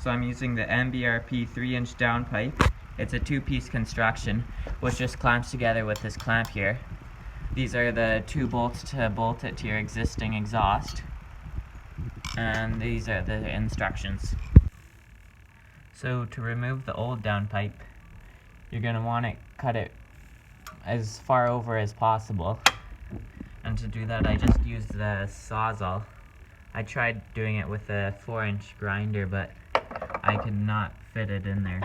So I'm using the MBRP 3-inch downpipe. It's a 2-piece construction, which just clamps together with this clamp here. These are the 2 bolts to bolt it to your existing exhaust. And these are the instructions. So to remove the old downpipe, you're going to want to cut it as far over as possible. And to do that, I just used the Sawzall. I tried doing it with a 4-inch grinder, but I could not fit it in there.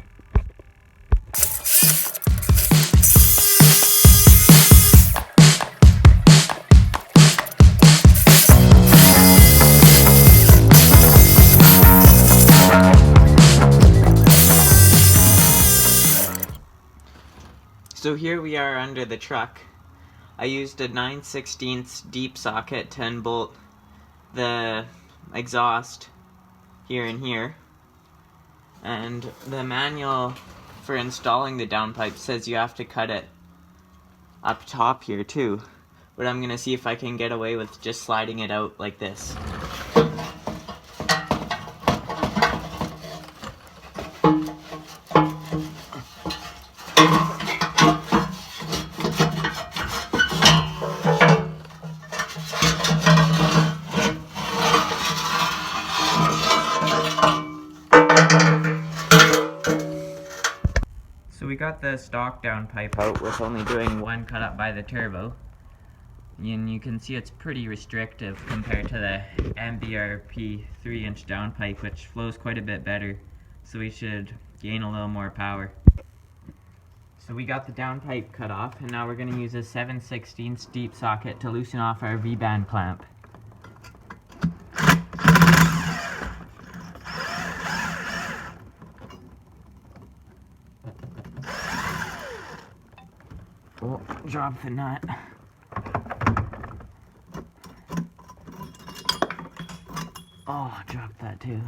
So here we are under the truck. I used a 9/16 deep socket to unbolt the exhaust here and here. And the manual for installing the downpipe says you have to cut it up top here too. But I'm gonna see if I can get away with just sliding it out like this. So we got the stock downpipe out with only doing 1 cut up by the turbo. And you can see it's pretty restrictive compared to the MBRP 3-inch downpipe, which flows quite a bit better. So we should gain a little more power. So we got the downpipe cut off, and now we're going to use a 7/16 deep socket to loosen off our V-band clamp. Oh, drop the nut. Oh, drop that too.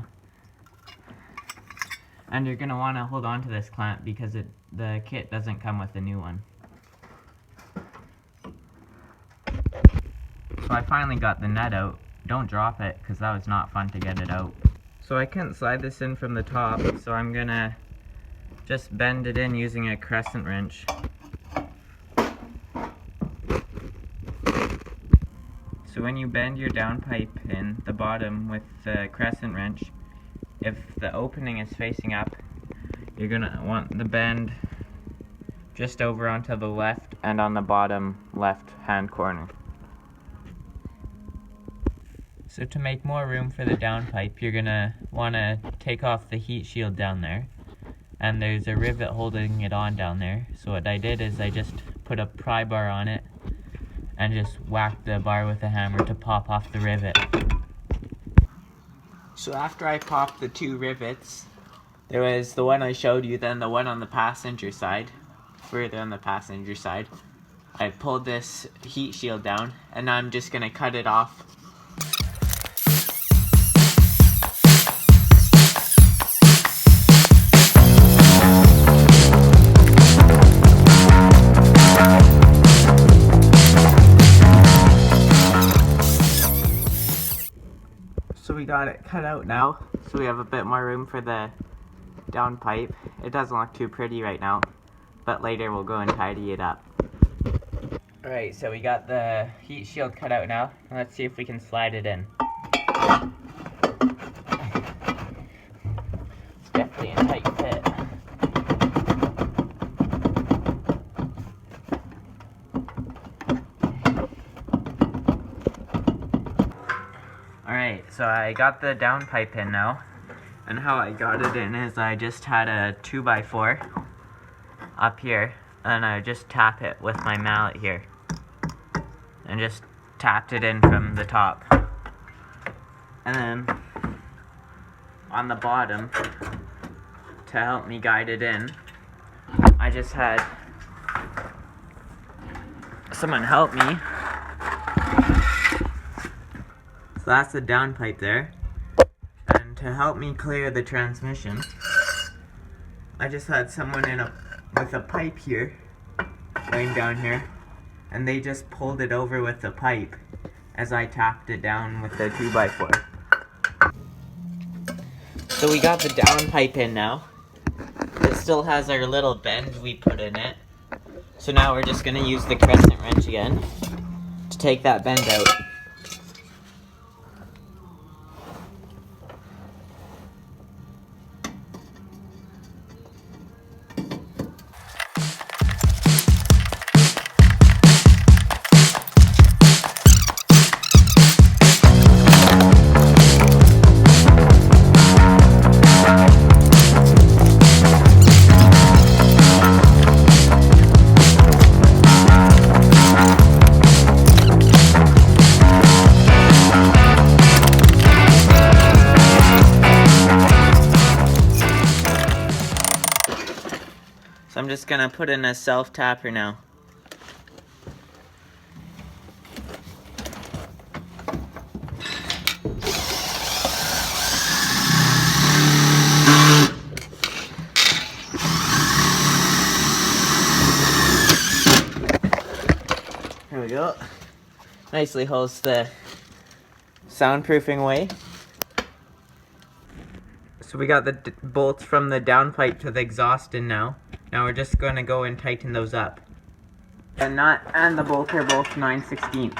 And you're gonna want to hold on to this clamp because the kit doesn't come with a new one. So I finally got the nut out. Don't drop it, because that was not fun to get it out. So I couldn't slide this in from the top, so I'm gonna just bend it in using a crescent wrench. So when you bend your downpipe in the bottom with the crescent wrench, if the opening is facing up, you're gonna want the bend just over onto the left and on the bottom left hand corner. So to make more room for the downpipe, you're gonna wanna take off the heat shield down there, and there's a rivet holding it on down there. So what I did is I just put a pry bar on it and just whacked the bar with a hammer to pop off the rivet. So after I popped the 2 rivets, there was the one I showed you, then the one on the passenger side, further on the passenger side. I pulled this heat shield down, and now I'm just gonna cut it off. So we got it cut out now, so we have a bit more room for the downpipe. It doesn't look too pretty right now, but later we'll go and tidy it up. Alright, so we got the heat shield cut out now. Let's see if we can slide it in. It's definitely a tight fit. Alright, so I got the downpipe in now, and how I got it in is I just had a 2x4 up here, and I just tap it with my mallet here, and just tapped it in from the top. And then on the bottom, to help me guide it in, I just had someone help me. So that's the downpipe there. And to help me clear the transmission, I just had someone with a pipe here, laying down here, and they just pulled it over with the pipe as I tapped it down with the 2x4. So we got the downpipe in now. It still has our little bend we put in it. So now we're just gonna use the crescent wrench again to take that bend out. So I'm just gonna put in a self-tapper now. Here we go. Nicely holds the soundproofing away. So we got the bolts from the downpipe to the exhaust in now. Now we're just going to go and tighten those up. The nut and the bolt are both 9/16.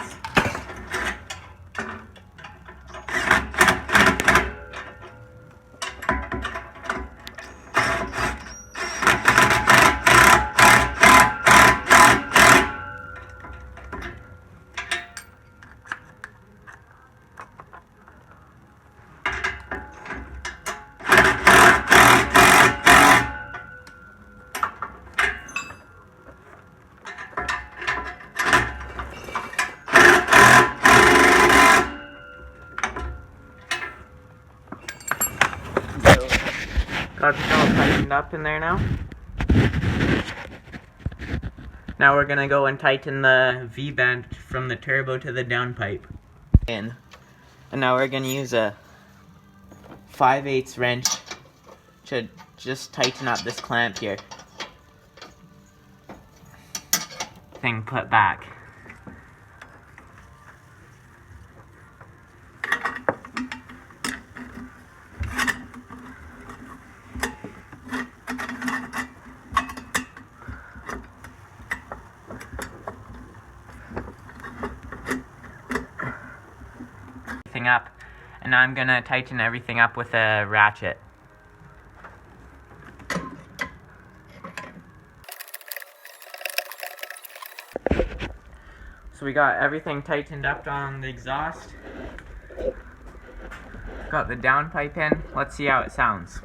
Got it all tightened up in there now. Now we're gonna go and tighten the V-band from the turbo to the downpipe in. And now we're gonna use a 5/8 wrench to just tighten up this clamp here. Thing put back. Up, and now I'm gonna tighten everything up with a ratchet. So we got everything tightened up on the exhaust. Got the downpipe in. Let's see how it sounds.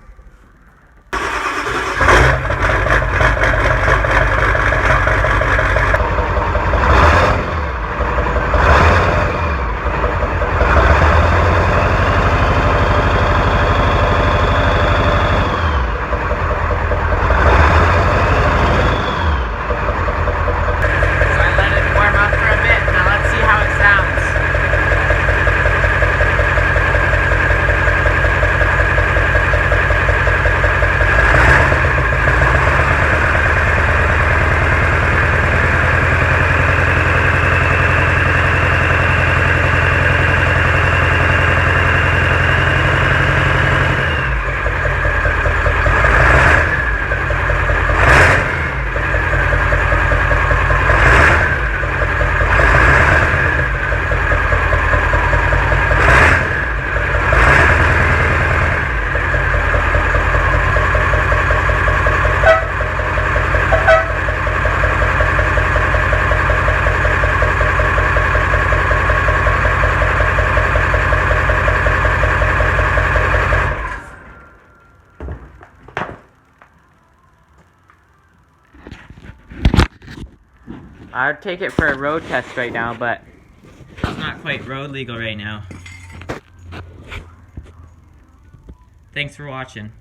I'd take it for a road test right now, but it's not quite road legal right now. Thanks for watching.